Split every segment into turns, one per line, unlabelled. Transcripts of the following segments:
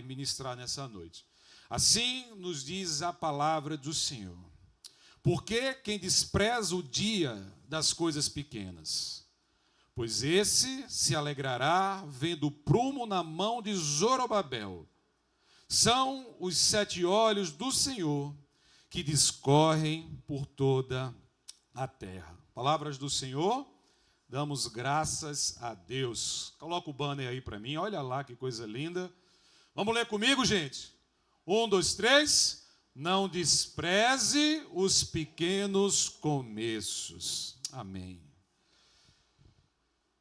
ministrar nessa noite. Assim nos diz a palavra do Senhor. Porque quem despreza o dia das coisas pequenas, pois esse se alegrará vendo o prumo na mão de Zorobabel. São os 7 olhos do Senhor que discorrem por toda a terra. Palavras do Senhor, damos graças a Deus. Coloca o banner aí para mim, olha lá que coisa linda. Vamos ler comigo, gente? 1, 2, 3. Não despreze os pequenos começos. Amém.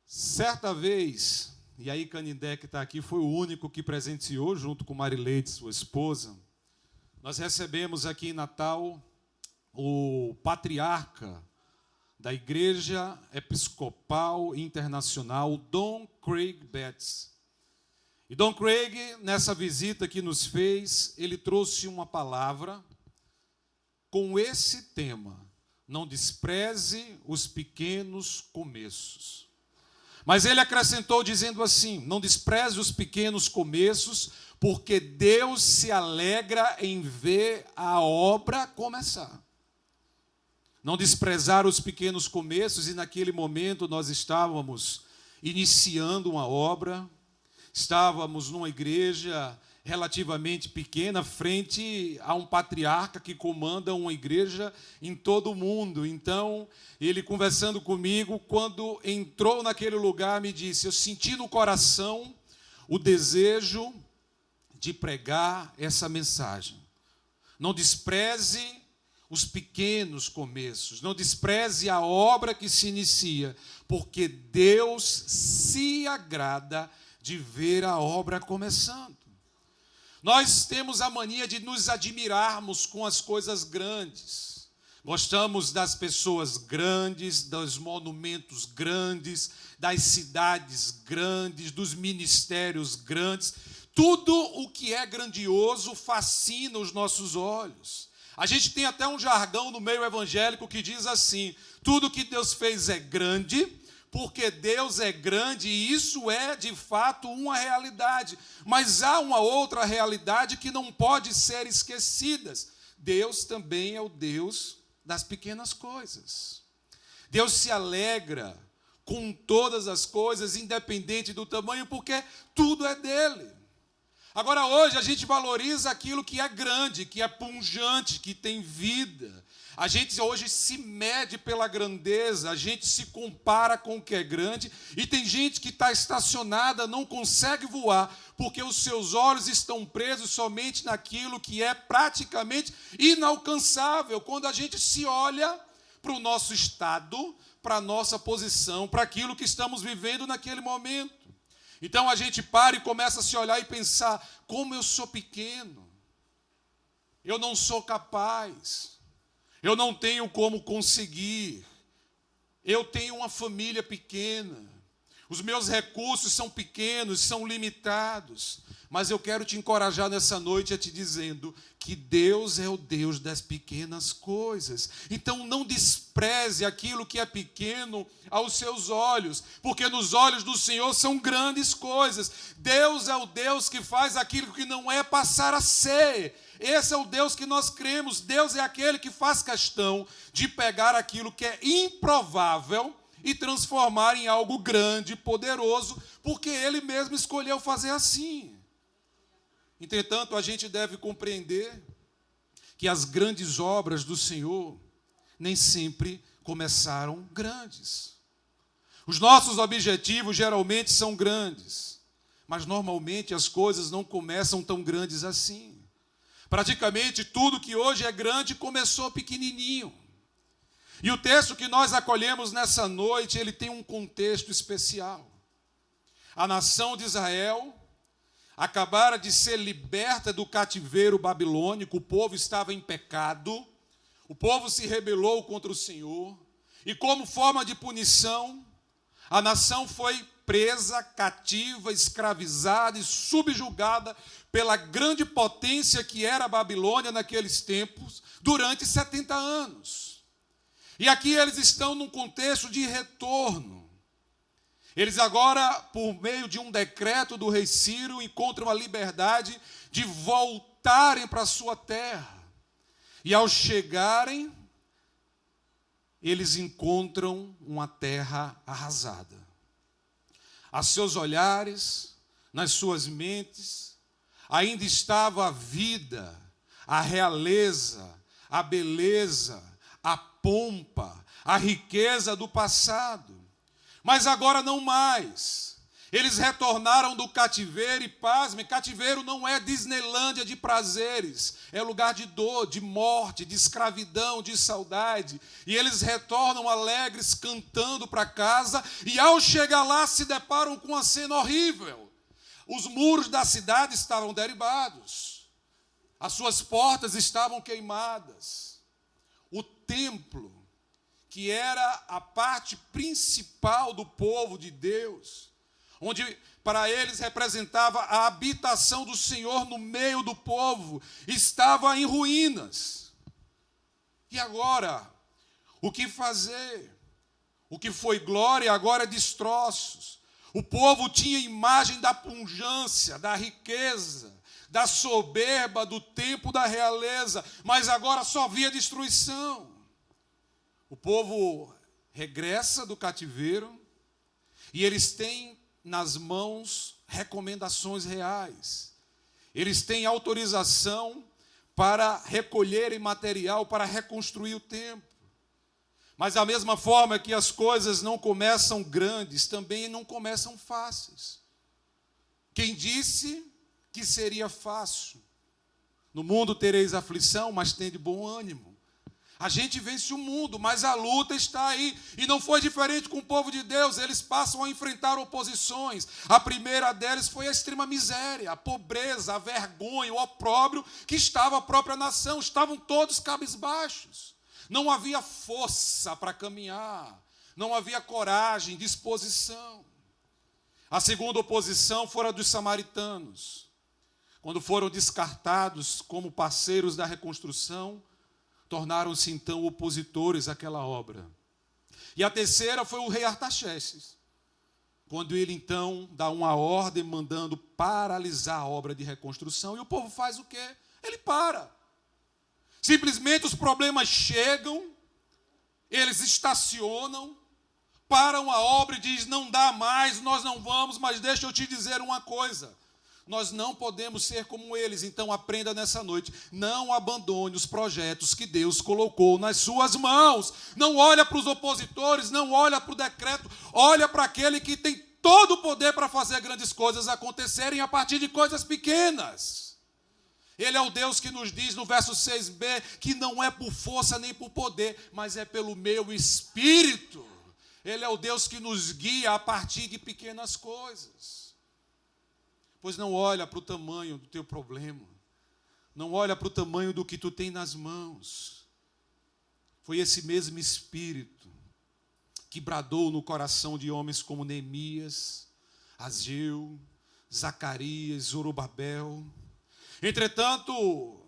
Certa vez, e aí Canindé que está aqui foi o único que presenciou, junto com Marileide, sua esposa, nós recebemos aqui em Natal o patriarca da Igreja Episcopal Internacional, Don Craig Betts. E Don Craig, nessa visita que nos fez, ele trouxe uma palavra com esse tema: não despreze os pequenos começos. Mas ele acrescentou dizendo assim: não despreze os pequenos começos, porque Deus se alegra em ver a obra começar. Não desprezar os pequenos começos, e naquele momento nós estávamos iniciando uma obra. Estávamos numa igreja relativamente pequena, frente a um patriarca que comanda uma igreja em todo o mundo. Então, ele conversando comigo, quando entrou naquele lugar, me disse: eu senti no coração o desejo de pregar essa mensagem. Não despreze os pequenos começos, não despreze a obra que se inicia, porque Deus se agrada de ver a obra começando. Nós temos a mania de nos admirarmos com as coisas grandes. Gostamos das pessoas grandes, dos monumentos grandes, das cidades grandes, dos ministérios grandes. Tudo o que é grandioso fascina os nossos olhos. A gente tem até um jargão no meio evangélico que diz assim: tudo que Deus fez é grande, porque Deus é grande, e isso é, de fato, uma realidade. Mas há uma outra realidade que não pode ser esquecida. Deus também é o Deus das pequenas coisas. Deus se alegra com todas as coisas, independente do tamanho, porque tudo é dele. Agora, hoje, a gente valoriza aquilo que é grande, que é pungente, que tem vida. A gente hoje se mede pela grandeza, a gente se compara com o que é grande, e tem gente que está estacionada, não consegue voar, porque os seus olhos estão presos somente naquilo que é praticamente inalcançável. Quando a gente se olha para o nosso estado, para a nossa posição, para aquilo que estamos vivendo naquele momento. Então a gente para e começa a se olhar e pensar: como eu sou pequeno, eu não sou capaz, eu não tenho como conseguir, eu tenho uma família pequena, os meus recursos são pequenos, são limitados. Mas eu quero te encorajar nessa noite a te dizendo que Deus é o Deus das pequenas coisas. Então não despreze aquilo que é pequeno aos seus olhos, porque nos olhos do Senhor são grandes coisas. Deus é o Deus que faz aquilo que não é passar a ser. Esse é o Deus que nós cremos. Deus é aquele que faz questão de pegar aquilo que é improvável e transformar em algo grande, poderoso, porque Ele mesmo escolheu fazer assim. Entretanto, a gente deve compreender que as grandes obras do Senhor nem sempre começaram grandes. Os nossos objetivos geralmente são grandes, mas normalmente as coisas não começam tão grandes assim. Praticamente tudo que hoje é grande começou pequenininho. E o texto que nós acolhemos nessa noite, ele tem um contexto especial. A nação de Israel acabara de ser liberta do cativeiro babilônico, o povo estava em pecado, o povo se rebelou contra o Senhor, e como forma de punição, a nação foi presa, cativa, escravizada e subjugada pela grande potência que era a Babilônia naqueles tempos, durante 70 anos. E aqui eles estão num contexto de retorno. Eles agora, por meio de um decreto do rei Ciro, encontram a liberdade de voltarem para a sua terra. E ao chegarem, eles encontram uma terra arrasada. A seus olhares, nas suas mentes, ainda estava a vida, a realeza, a beleza, a pompa, a riqueza do passado. Mas agora não mais. Eles retornaram do cativeiro e, pasmem, cativeiro não é Disneylândia de prazeres, é lugar de dor, de morte, de escravidão, de saudade. E eles retornam alegres, cantando para casa, e ao chegar lá se deparam com uma cena horrível. Os muros da cidade estavam derribados, as suas portas estavam queimadas. O templo, que era a parte principal do povo de Deus, onde para eles representava a habitação do Senhor no meio do povo, estava em ruínas. E agora, o que fazer? O que foi glória agora é destroços. O povo tinha imagem da pujança, da riqueza, da soberba, do tempo da realeza, mas agora só via destruição. O povo regressa do cativeiro e eles têm nas mãos recomendações reais. Eles têm autorização para recolherem material para reconstruir o templo. Mas da mesma forma que as coisas não começam grandes, também não começam fáceis. Quem disse que seria fácil? No mundo tereis aflição, mas tende bom ânimo. A gente vence o mundo, mas a luta está aí. E não foi diferente com o povo de Deus. Eles passam a enfrentar oposições. A primeira delas foi a extrema miséria, a pobreza, a vergonha, o opróbrio que estava a própria nação. Estavam todos cabisbaixos. Não havia força para caminhar. Não havia coragem, disposição. A segunda oposição foi a dos samaritanos. Quando foram descartados como parceiros da reconstrução, tornaram-se então opositores àquela obra. E a terceira foi o rei Artaxerxes, quando ele então dá uma ordem mandando paralisar a obra de reconstrução, e o povo faz o quê? Ele para. Simplesmente os problemas chegam, eles estacionam, param a obra e dizem, não dá mais, nós não vamos, mas deixa eu te dizer uma coisa. Nós não podemos ser como eles, então aprenda nessa noite. Não abandone os projetos que Deus colocou nas suas mãos. Não olha para os opositores, não olha para o decreto, olha para aquele que tem todo o poder para fazer grandes coisas acontecerem a partir de coisas pequenas. Ele é o Deus que nos diz no verso 6b, que não é por força nem por poder, mas é pelo meu Espírito. Ele é o Deus que nos guia a partir de pequenas coisas. Pois não olha para o tamanho do teu problema. Não olha para o tamanho do que tu tem nas mãos. Foi esse mesmo Espírito que bradou no coração de homens como Neemias, Ageu, Zacarias, Zorobabel. Entretanto,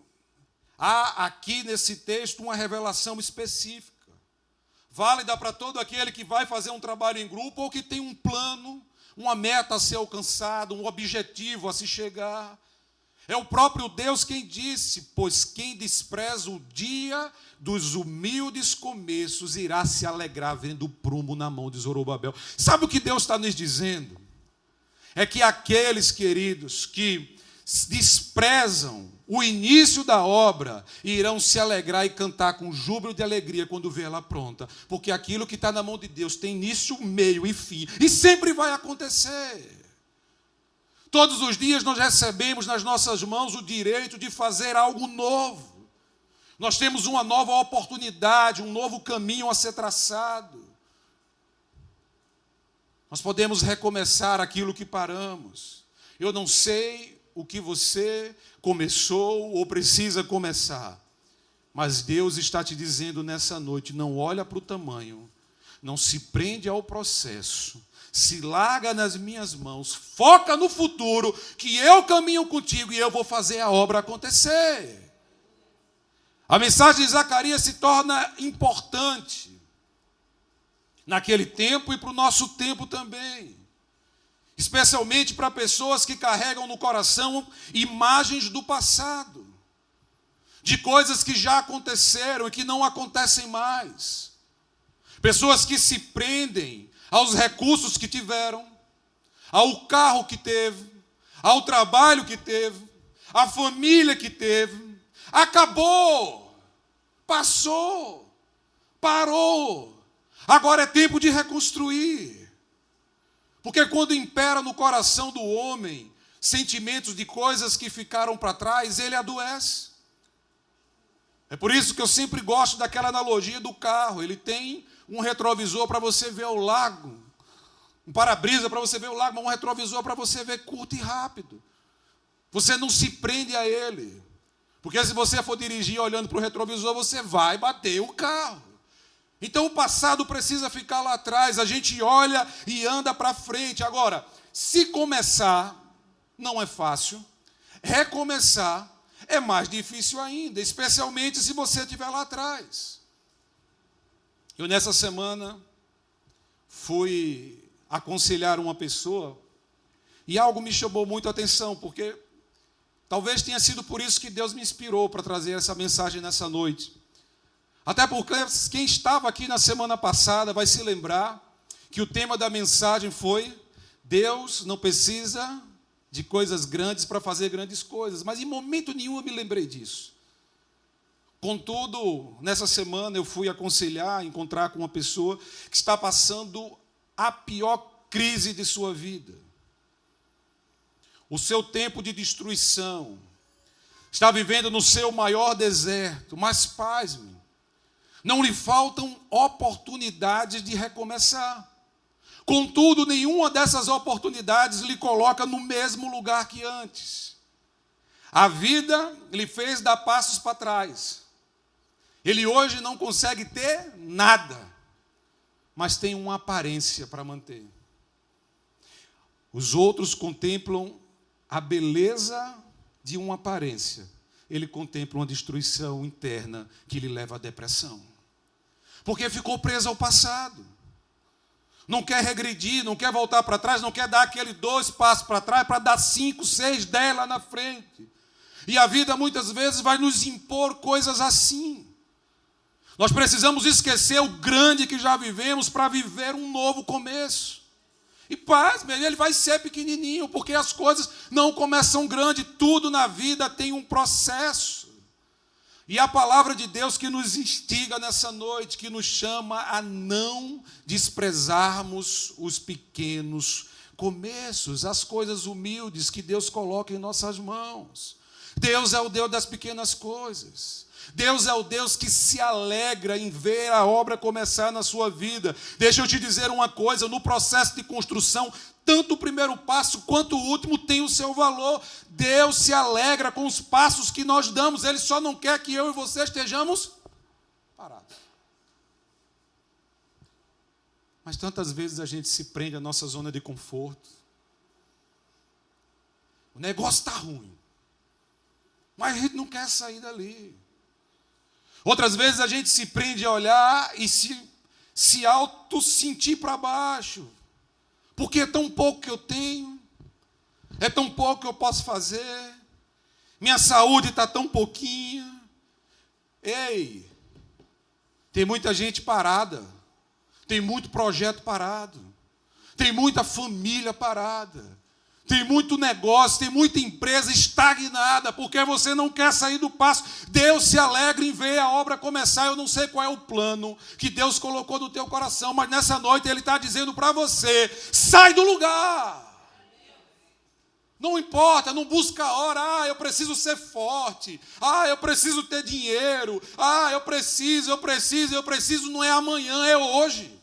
há aqui nesse texto uma revelação específica, válida para todo aquele que vai fazer um trabalho em grupo ou que tem um plano, uma meta a ser alcançada, um objetivo a se chegar. É o próprio Deus quem disse, pois quem despreza o dia dos humildes começos irá se alegrar vendo o prumo na mão de Zorobabel. Sabe o que Deus está nos dizendo? É que aqueles, queridos, que desprezam o início da obra irão se alegrar e cantar com júbilo de alegria quando vê ela pronta, porque aquilo que está na mão de Deus tem início, meio e fim, e sempre vai acontecer. Todos os dias nós recebemos nas nossas mãos o direito de fazer algo novo. Nós temos uma nova oportunidade, um novo caminho a ser traçado. Nós podemos recomeçar aquilo que paramos. Eu não sei o que você começou ou precisa começar, mas Deus está te dizendo nessa noite, não olha para o tamanho, não se prende ao processo, se larga nas minhas mãos, foca no futuro, que eu caminho contigo e eu vou fazer a obra acontecer. A mensagem de Zacarias se torna importante naquele tempo e para o nosso tempo também. especialmente para pessoas que carregam no coração imagens do passado, de coisas que já aconteceram e que não acontecem mais. Pessoas que se prendem aos recursos que tiveram, ao carro que teve, ao trabalho que teve, à família que teve. Acabou, passou, parou. Agora é tempo de reconstruir. Porque quando impera no coração do homem sentimentos de coisas que ficaram para trás, ele adoece. É por isso que eu sempre gosto daquela analogia do carro. Ele tem um retrovisor para você ver o lago, um para-brisa para você ver o lago, mas um retrovisor para você ver curto e rápido. Você não se prende a ele. Porque se você for dirigir olhando para o retrovisor, você vai bater o carro. Então o passado precisa ficar lá atrás. A gente olha e anda para frente. Agora, se começar, não é fácil. Recomeçar é mais difícil ainda, especialmente se você estiver lá atrás. Eu, nessa semana, fui aconselhar uma pessoa e algo me chamou muito a atenção, porque talvez tenha sido por isso que Deus me inspirou para trazer essa mensagem nessa noite. Até porque quem estava aqui na semana passada vai se lembrar que o tema da mensagem foi: Deus não precisa de coisas grandes para fazer grandes coisas. Mas em momento nenhum eu me lembrei disso. Contudo, nessa semana eu fui aconselhar, encontrar com uma pessoa que está passando a pior crise de sua vida. O seu tempo de destruição. Está vivendo no seu maior deserto. Mas, pasme, não lhe faltam oportunidades de recomeçar. Contudo, nenhuma dessas oportunidades lhe coloca no mesmo lugar que antes. A vida lhe fez dar passos para trás. Ele hoje não consegue ter nada, mas tem uma aparência para manter. Os outros contemplam a beleza de uma aparência. Ele contempla uma destruição interna que lhe leva à depressão. Porque ficou preso ao passado. Não quer regredir, não quer voltar para trás, não quer dar aquele 2 passos para trás para dar 5, 6, 10 lá na frente. E a vida muitas vezes vai nos impor coisas assim. Nós precisamos esquecer o grande que já vivemos para viver um novo começo. E pasme, ele vai ser pequenininho, porque as coisas não começam grande, tudo na vida tem um processo. E a palavra de Deus que nos instiga nessa noite, que nos chama a não desprezarmos os pequenos começos, as coisas humildes que Deus coloca em nossas mãos. Deus é o Deus das pequenas coisas. Deus é o Deus que se alegra em ver a obra começar na sua vida. Deixa eu te dizer uma coisa, no processo de construção, tanto o primeiro passo quanto o último tem o seu valor. Deus se alegra com os passos que nós damos. Ele só não quer que eu e você estejamos parados. Mas tantas vezes a gente se prende à nossa zona de conforto. O negócio está ruim, mas a gente não quer sair dali. Outras vezes a gente se prende a olhar e se auto-sentir para baixo. Porque é tão pouco que eu tenho, é tão pouco que eu posso fazer, minha saúde está tão pouquinha. Ei, tem muita gente parada, tem muito projeto parado, tem muita família parada, tem muito negócio, tem muita empresa estagnada, porque você não quer sair do passo. Deus se alegra em ver a obra começar. Eu não sei qual é o plano que Deus colocou no teu coração, mas nessa noite Ele está dizendo para você: sai do lugar. Não importa, não busca a hora. Eu preciso ser forte. Eu preciso ter dinheiro. Eu preciso. Não é amanhã, é hoje.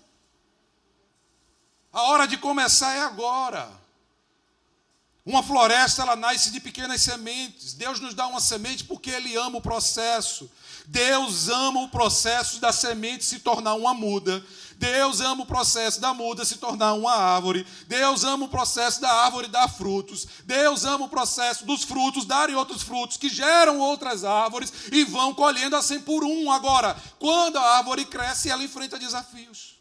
A hora de começar é agora. Uma floresta, ela nasce de pequenas sementes. Deus nos dá uma semente porque Ele ama o processo. Deus ama o processo da semente se tornar uma muda. Deus ama o processo da muda se tornar uma árvore. Deus ama o processo da árvore dar frutos. Deus ama o processo dos frutos darem outros frutos que geram outras árvores e vão colhendo a 100 por 1. Agora, quando a árvore cresce, ela enfrenta desafios.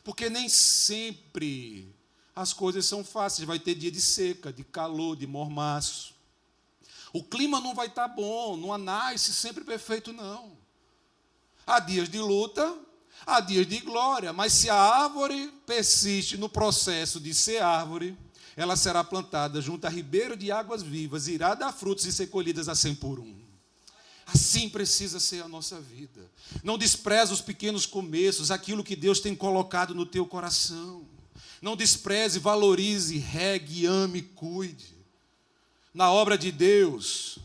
Porque nem sempre as coisas são fáceis. Vai ter dia de seca, de calor, de mormaço. O clima não vai estar bom, não nasce sempre perfeito, não. Há dias de luta, há dias de glória, mas se a árvore persiste no processo de ser árvore, ela será plantada junto a ribeiro de águas vivas, irá dar frutos e ser colhidas a 100 por um. Assim precisa ser a nossa vida. Não despreze os pequenos começos, aquilo que Deus tem colocado no teu coração. Não despreze, valorize, regue, ame, cuide. Na obra de Deus,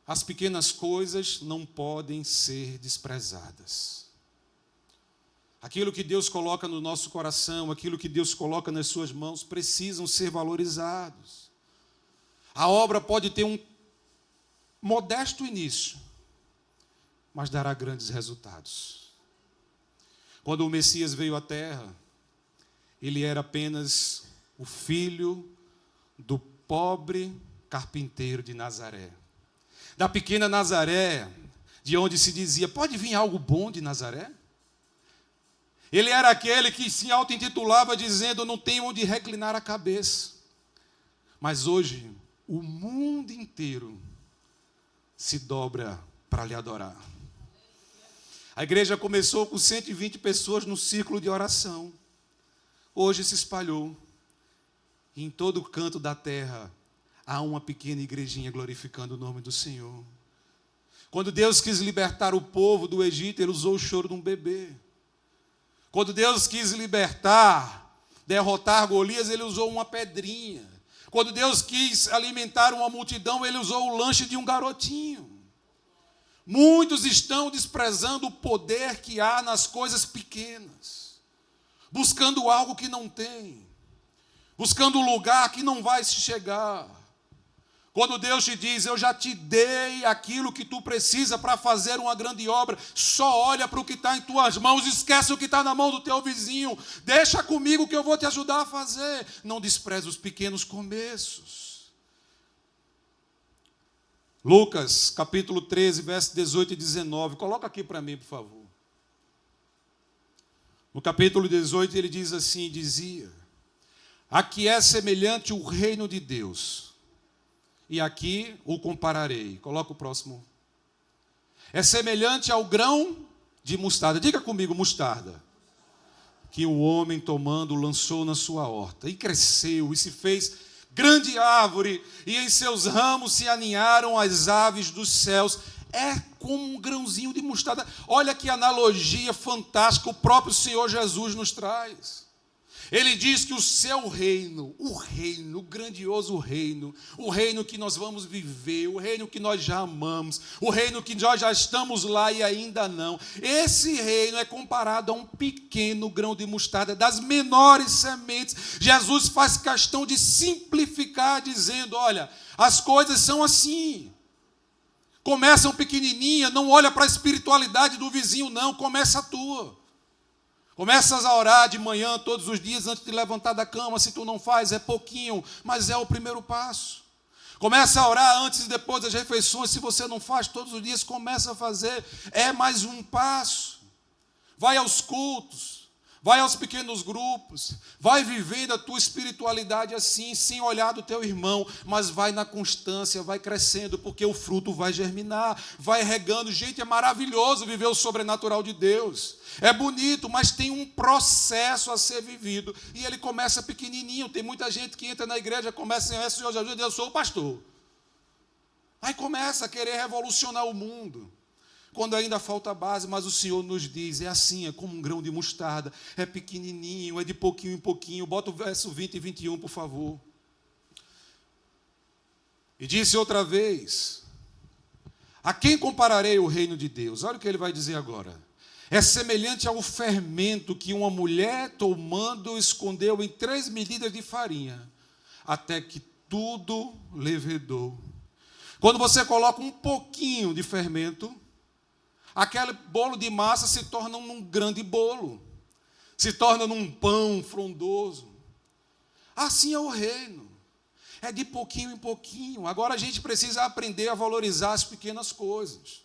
as pequenas coisas não podem ser desprezadas. Aquilo que Deus coloca no nosso coração, aquilo que Deus coloca nas suas mãos, precisam ser valorizados. A obra pode ter um modesto início, mas dará grandes resultados. Quando o Messias veio à terra, ele era apenas o filho do pobre carpinteiro de Nazaré. Da pequena Nazaré, de onde se dizia, pode vir algo bom de Nazaré? Ele era aquele que se auto-intitulava dizendo, não tenho onde reclinar a cabeça. Mas hoje, o mundo inteiro se dobra para lhe adorar. A igreja começou com 120 pessoas no círculo de oração. Hoje se espalhou. E em todo canto da terra há uma pequena igrejinha glorificando o nome do Senhor. Quando Deus quis libertar o povo do Egito, ele usou o choro de um bebê. Quando Deus quis derrotar Golias, ele usou uma pedrinha. Quando Deus quis alimentar uma multidão, ele usou o lanche de um garotinho. Muitos estão desprezando o poder que há nas coisas pequenas, buscando algo que não tem, buscando um lugar que não vai se chegar. Quando Deus te diz, eu já te dei aquilo que tu precisa para fazer uma grande obra, só olha para o que está em tuas mãos, esquece o que está na mão do teu vizinho, deixa comigo que eu vou te ajudar a fazer. Não despreze os pequenos começos. Lucas, capítulo 13, versos 18 e 19, coloca aqui para mim, por favor. No capítulo 18 ele diz assim, dizia, a que é semelhante o reino de Deus, e aqui o compararei. Coloca o próximo. É semelhante ao grão de mostarda. Diga comigo, mostarda. Que o homem tomando lançou na sua horta. E cresceu e se fez grande árvore. E em seus ramos se aninharam as aves dos céus. É como um grãozinho de mostarda. Olha que analogia fantástica o próprio Senhor Jesus nos traz. Ele diz que o seu reino, o grandioso reino, o reino que nós vamos viver, o reino que nós já amamos, o reino que nós já estamos lá e ainda não, esse reino é comparado a um pequeno grão de mostarda, das menores sementes. Jesus faz questão de simplificar, dizendo, olha, as coisas são assim. Começam pequenininha, não olha para a espiritualidade do vizinho, não, começa a tua. Começas a orar de manhã, todos os dias, antes de levantar da cama. Se tu não faz, é pouquinho, mas é o primeiro passo. Começa a orar antes e depois das refeições. Se você não faz todos os dias, começa a fazer. É mais um passo. Vai aos cultos. Vai aos pequenos grupos. Vai vivendo a tua espiritualidade assim, sem olhar do teu irmão. Mas vai na constância, vai crescendo, porque o fruto vai germinar. Vai regando. Gente, é maravilhoso viver o sobrenatural de Deus. É bonito, mas tem um processo a ser vivido. E ele começa pequenininho. Tem muita gente que entra na igreja, começa a Senhor Jesus, eu sou o pastor. Aí começa a querer revolucionar o mundo. Quando ainda falta base, mas o Senhor nos diz, é assim, é como um grão de mostarda, é pequenininho, é de pouquinho em pouquinho. Bota o verso 20 e 21, por favor. E disse outra vez, a quem compararei o reino de Deus? Olha o que ele vai dizer agora. É semelhante ao fermento que uma mulher tomando escondeu em 3 medidas de farinha, até que tudo levedou. Quando você coloca um pouquinho de fermento, aquele bolo de massa se torna um grande bolo, se torna num pão frondoso. Assim é o reino, é de pouquinho em pouquinho. Agora a gente precisa aprender a valorizar as pequenas coisas.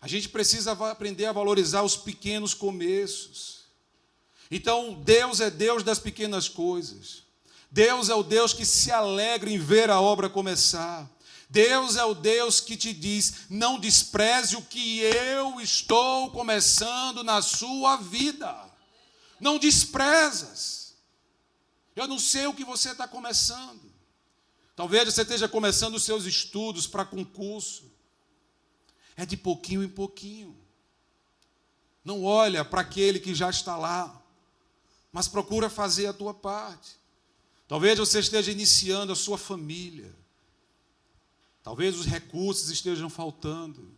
A gente precisa aprender a valorizar os pequenos começos. Então, Deus é Deus das pequenas coisas. Deus é o Deus que se alegra em ver a obra começar. Deus é o Deus que te diz: não despreze o que eu estou começando na sua vida. Não desprezas. Eu não sei o que você está começando. Talvez você esteja começando os seus estudos para concurso. É de pouquinho em pouquinho. Não olha para aquele que já está lá, mas procura fazer a tua parte. Talvez você esteja iniciando a sua família. Talvez os recursos estejam faltando.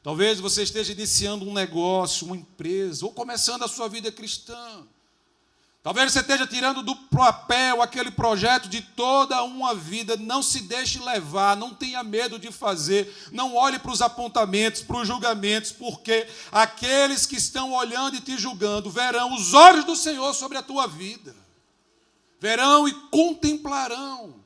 Talvez você esteja iniciando um negócio, uma empresa, ou começando a sua vida cristã. Talvez você esteja tirando do papel aquele projeto de toda uma vida. Não se deixe levar, não tenha medo de fazer. Não olhe para os apontamentos, para os julgamentos, porque aqueles que estão olhando e te julgando verão os olhos do Senhor sobre a tua vida. Verão e contemplarão.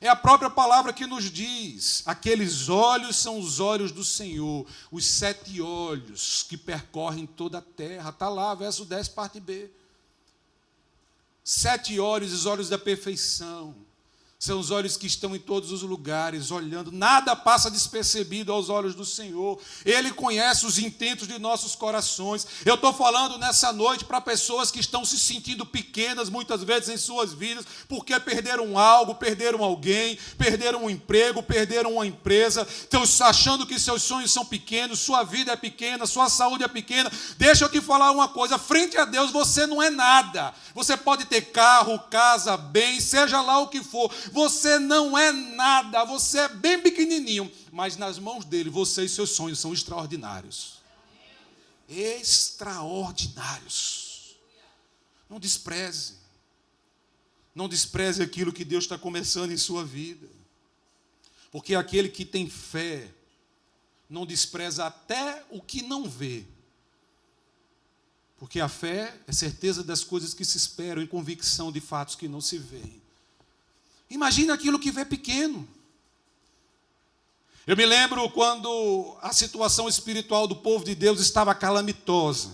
É a própria palavra que nos diz: aqueles olhos são os olhos do Senhor, os 7 olhos que percorrem toda a terra. Está lá, verso 10, parte B. 7 olhos, os olhos da perfeição. São os olhos que estão em todos os lugares, olhando. Nada passa despercebido aos olhos do Senhor. Ele conhece os intentos de nossos corações. Eu estou falando nessa noite para pessoas que estão se sentindo pequenas, muitas vezes em suas vidas, porque perderam algo, perderam alguém, perderam um emprego, perderam uma empresa, estão achando que seus sonhos são pequenos, sua vida é pequena, sua saúde é pequena. Deixa eu te falar uma coisa: frente a Deus você não é nada. Você pode ter carro, casa, bem, seja lá o que for. Você não é nada, você é bem pequenininho, mas nas mãos dele, você e seus sonhos são extraordinários. Extraordinários. Não despreze. Não despreze aquilo que Deus está começando em sua vida. Porque aquele que tem fé não despreza até o que não vê. Porque a fé é certeza das coisas que se esperam e convicção de fatos que não se veem. Imagina aquilo que vê pequeno. Eu me lembro quando a situação espiritual do povo de Deus estava calamitosa.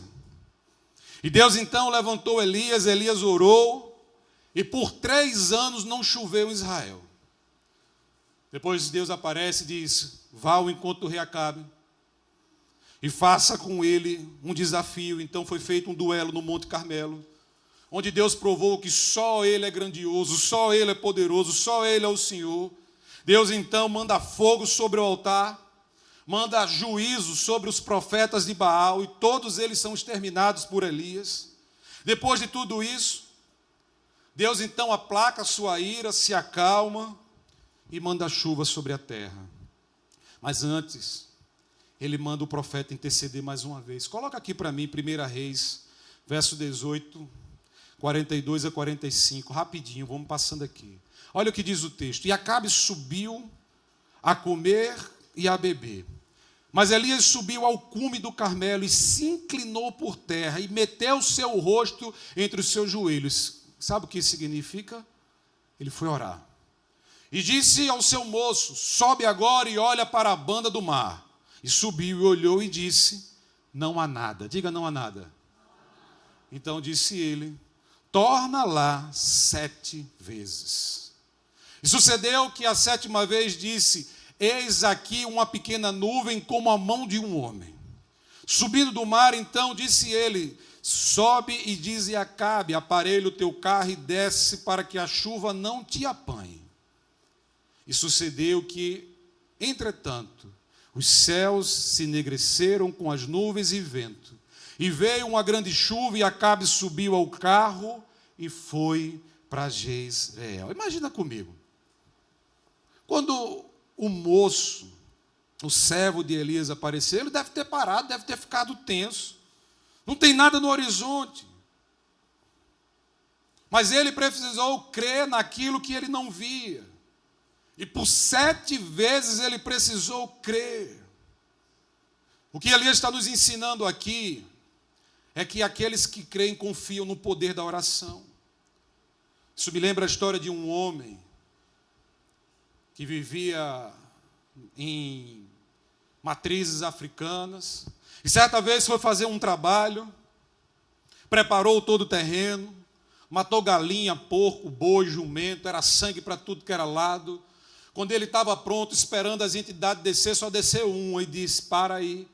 E Deus então levantou Elias, Elias orou, e por 3 anos não choveu em Israel. Depois Deus aparece e diz: vá ao encontro do rei Acabe e faça com ele um desafio. Então foi feito um duelo no Monte Carmelo, onde Deus provou que só Ele é grandioso, só Ele é poderoso, só Ele é o Senhor. Deus então manda fogo sobre o altar, manda juízo sobre os profetas de Baal, e todos eles são exterminados por Elias. Depois de tudo isso, Deus então aplaca a sua ira, se acalma e manda chuva sobre a terra. Mas antes, Ele manda o profeta interceder mais uma vez. Coloca aqui para mim, 1 Reis, verso 18, 42 a 45, rapidinho, vamos passando aqui. Olha o que diz o texto: e Acabe subiu a comer e a beber. Mas Elias subiu ao cume do Carmelo e se inclinou por terra e meteu o seu rosto entre os seus joelhos. Sabe o que isso significa? Ele foi orar. E disse ao seu moço: sobe agora e olha para a banda do mar. E subiu e olhou e disse: não há nada. Diga: não há nada. Então disse ele: torna lá 7 vezes. E sucedeu que a 7ª vez disse: eis aqui uma pequena nuvem como a mão de um homem. Subindo do mar, então disse ele: sobe e dize a Acabe: aparelha o teu carro e desce, para que a chuva não te apanhe. E sucedeu que, entretanto, os céus se enegreceram com as nuvens e vento, e veio uma grande chuva, e Acabe subiu ao carro e foi para Jezreel. Imagina comigo. Quando o moço, o servo de Elias, apareceu, ele deve ter parado, deve ter ficado tenso. Não tem nada no horizonte. Mas ele precisou crer naquilo que ele não via. E por 7 vezes ele precisou crer. O que Elias está nos ensinando aqui é que aqueles que creem confiam no poder da oração. Isso me lembra a história de um homem que vivia em matrizes africanas, e certa vez foi fazer um trabalho preparou todo o terreno, matou galinha, porco, boi, jumento, era sangue para tudo que era lado. Quando ele estava pronto, esperando as entidades descer, só desceu um e disse: para aí,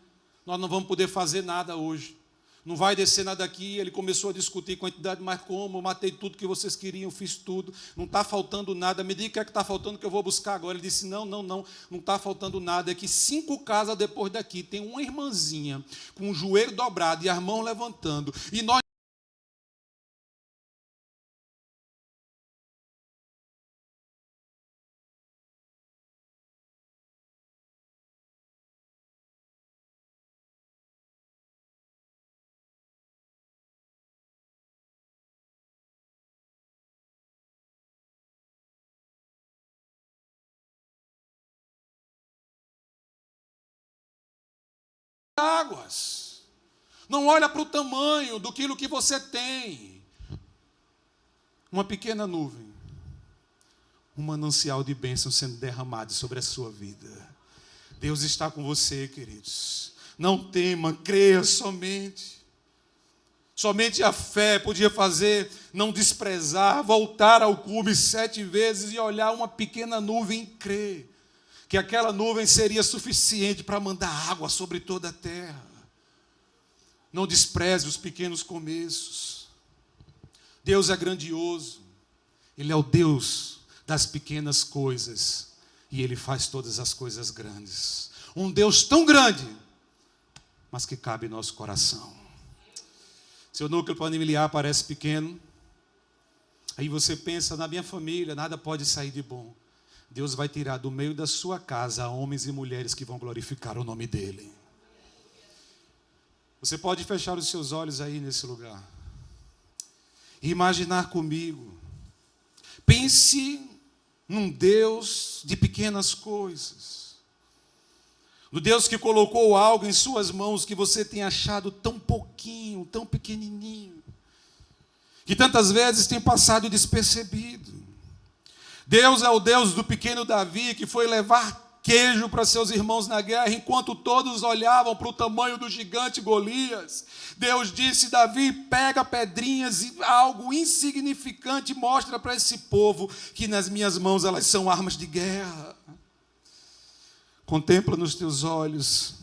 nós não vamos poder fazer nada hoje. Não vai descer nada aqui. Ele começou a discutir com a entidade: mas como? Eu matei tudo que vocês queriam, fiz tudo, não está faltando nada. Me diga o que é que está faltando que eu vou buscar agora. Ele disse: não está faltando nada. É que 5 casas depois daqui tem uma irmãzinha com o joelho dobrado e as mãos levantando. E nós águas. Não olha para o tamanho do que você tem. Uma pequena nuvem, um manancial de bênção sendo derramado sobre a sua vida. Deus está com você, queridos. Não tema, creia somente. Somente a fé podia fazer não desprezar, voltar ao cume 7 vezes e olhar uma pequena nuvem e crer que aquela nuvem seria suficiente para mandar água sobre toda a terra. Não despreze os pequenos começos. Deus é grandioso. Ele é o Deus das pequenas coisas. E Ele faz todas as coisas grandes. Um Deus tão grande, mas que cabe em nosso coração. Seu núcleo familiar parece pequeno. Aí você pensa: na minha família nada pode sair de bom. Deus vai tirar do meio da sua casa homens e mulheres que vão glorificar o nome dEle. Você pode fechar os seus olhos aí nesse lugar e imaginar comigo. Pense num Deus de pequenas coisas. No Deus que colocou algo em suas mãos que você tem achado tão pouquinho, tão pequenininho, que tantas vezes tem passado despercebido. Deus é o Deus do pequeno Davi, que foi levar queijo para seus irmãos na guerra, enquanto todos olhavam para o tamanho do gigante Golias. Deus disse: Davi, pega pedrinhas e algo insignificante e mostra para esse povo que nas minhas mãos elas são armas de guerra. Contempla nos teus olhos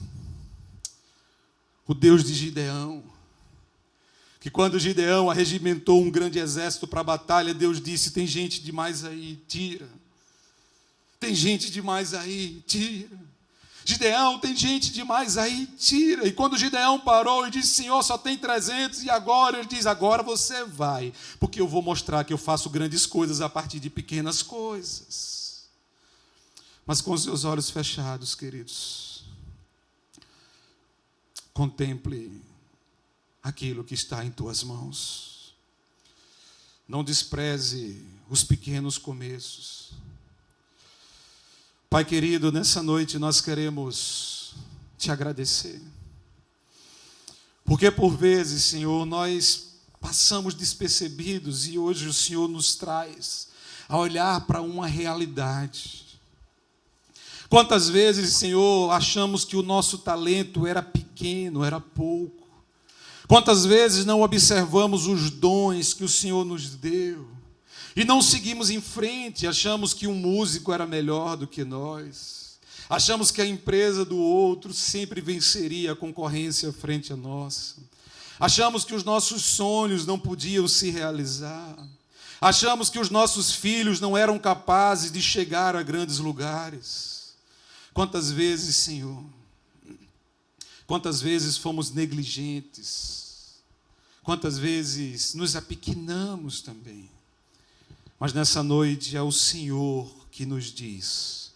o Deus de Gideão, que quando Gideão arregimentou um grande exército para a batalha, Deus disse: tem gente demais aí, tira. Tem gente demais aí, tira. Gideão, tem gente demais aí, tira. E quando Gideão parou e disse: Senhor, só tem 300, e agora? Ele diz: agora você vai, porque eu vou mostrar que eu faço grandes coisas a partir de pequenas coisas. Mas com os seus olhos fechados, queridos, contemple aquilo que está em tuas mãos. Não despreze os pequenos começos. Pai querido, nessa noite nós queremos te agradecer. Porque por vezes, Senhor, nós passamos despercebidos e hoje o Senhor nos traz a olhar para uma realidade. Quantas vezes, Senhor, achamos que o nosso talento era pequeno, era pouco. Quantas vezes não observamos os dons que o Senhor nos deu e não seguimos em frente, achamos que um músico era melhor do que nós, achamos que a empresa do outro sempre venceria a concorrência frente à nossa, achamos que os nossos sonhos não podiam se realizar, achamos que os nossos filhos não eram capazes de chegar a grandes lugares. Quantas vezes, Senhor, quantas vezes fomos negligentes, quantas vezes nos apequenamos também. Mas nessa noite é o Senhor que nos diz: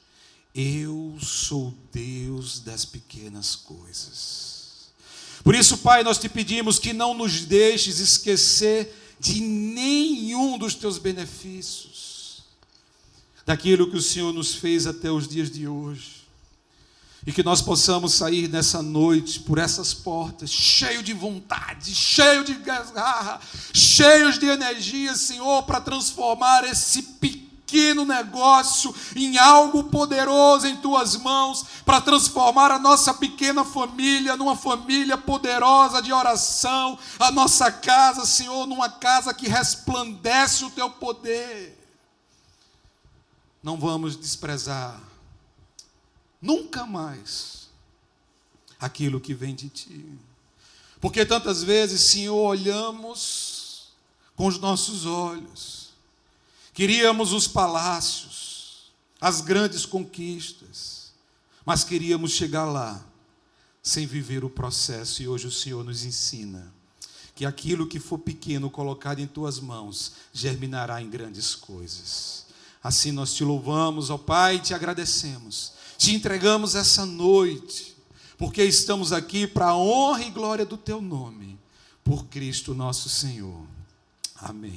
eu sou Deus das pequenas coisas. Por isso, Pai, nós te pedimos que não nos deixes esquecer de nenhum dos teus benefícios, daquilo que o Senhor nos fez até os dias de hoje. E que nós possamos sair nessa noite por essas portas, cheio de vontade, cheio de garra, cheios de energia, Senhor, para transformar esse pequeno negócio em algo poderoso em tuas mãos, para transformar a nossa pequena família numa família poderosa de oração, a nossa casa, Senhor, numa casa que resplandece o teu poder. Não vamos desprezar nunca mais aquilo que vem de ti. Porque tantas vezes, Senhor, olhamos com os nossos olhos, queríamos os palácios, as grandes conquistas, mas queríamos chegar lá sem viver o processo. E hoje o Senhor nos ensina que aquilo que for pequeno colocado em tuas mãos germinará em grandes coisas. Assim nós te louvamos, ó Pai, e te agradecemos. Te entregamos essa noite, porque estamos aqui para a honra e glória do teu nome, por Cristo nosso Senhor. Amém.